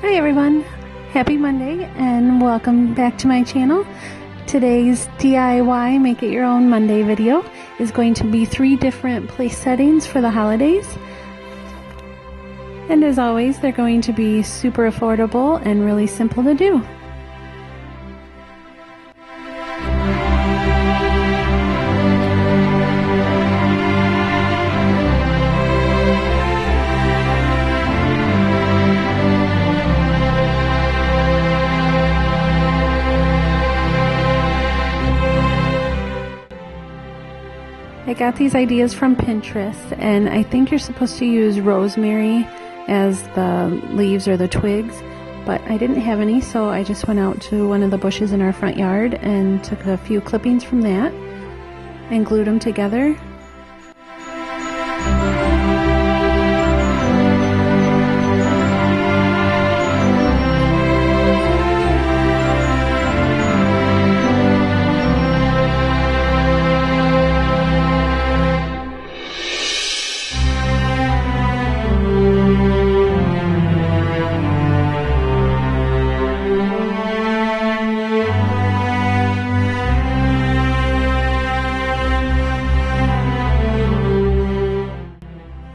Hi everyone, happy Monday and welcome back to my channel. Today's DIY Make It Your Own Monday video is going to be 3 different place settings for the holidays. And as always, they're going to be super affordable and really simple to do. I got these ideas from Pinterest, and I think you're supposed to use rosemary as the leaves or the twigs, but I didn't have any, so I just went out to one of the bushes in our front yard and took a few clippings from that and glued them together.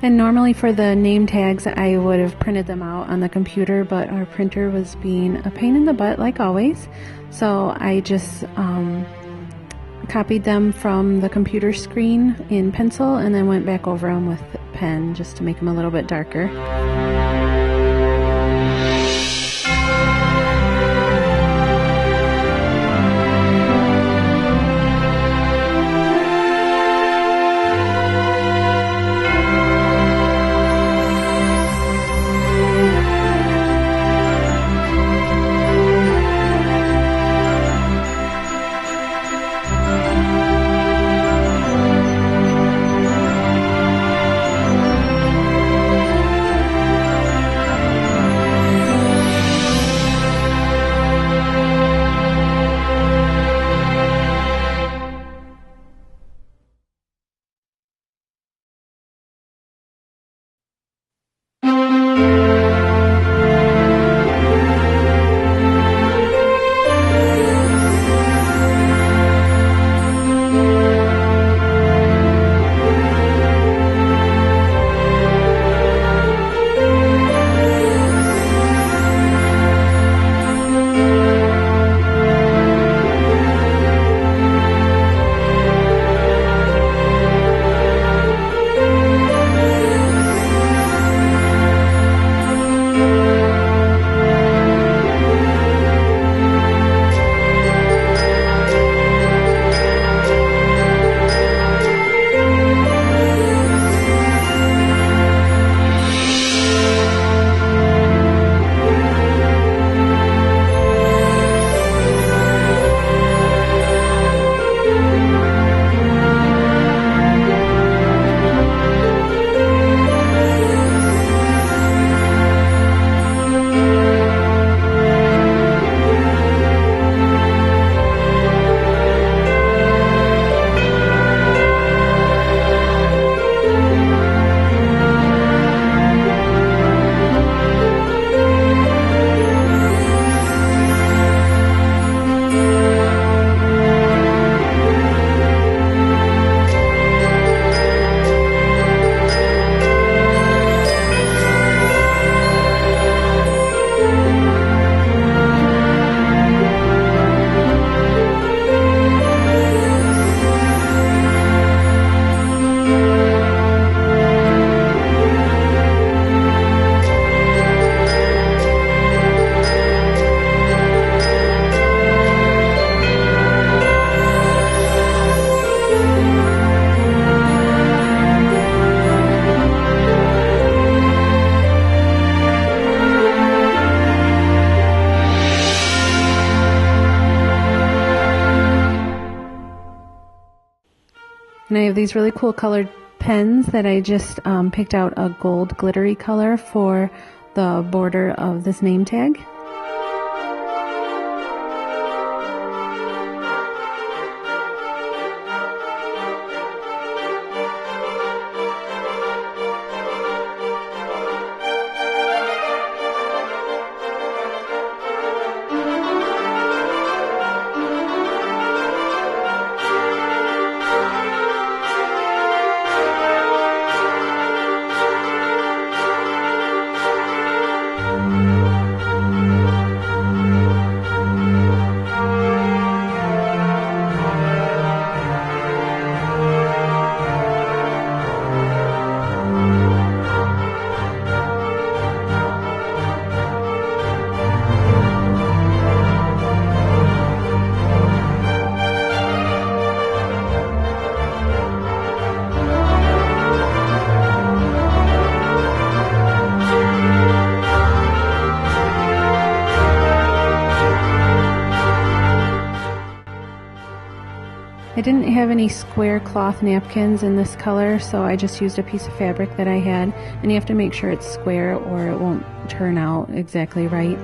And normally for the name tags, I would have printed them out on the computer, but our printer was being a pain in the butt like always. So I just copied them from the computer screen in pencil and then went back over them with pen just to make them a little bit darker. And I have these really cool colored pens that I just picked out a gold glittery color for the border of this name tag. I didn't have any square cloth napkins in this color, so I just used a piece of fabric that I had, and you have to make sure it's square or it won't turn out exactly right.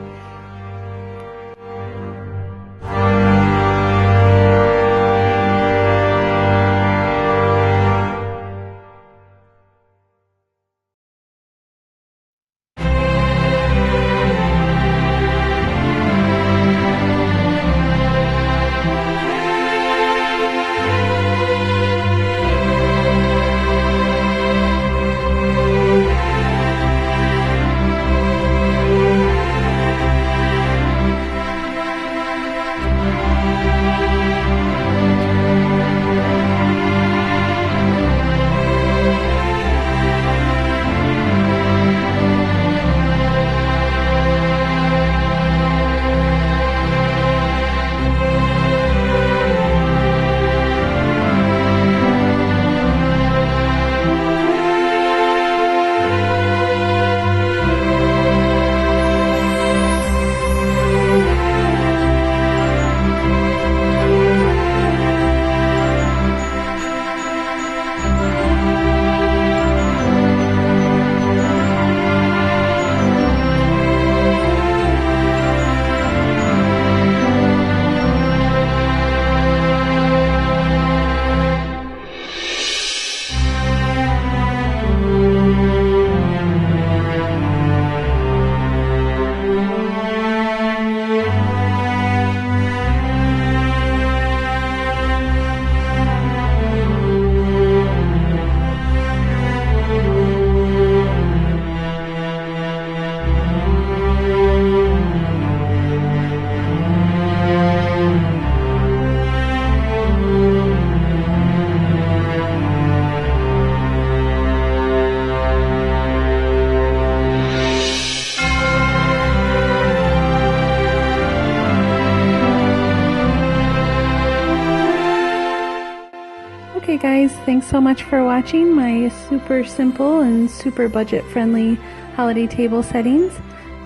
Okay guys, thanks so much for watching my super simple and super budget friendly holiday table settings,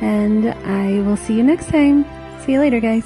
and I will see you next time. See you later guys.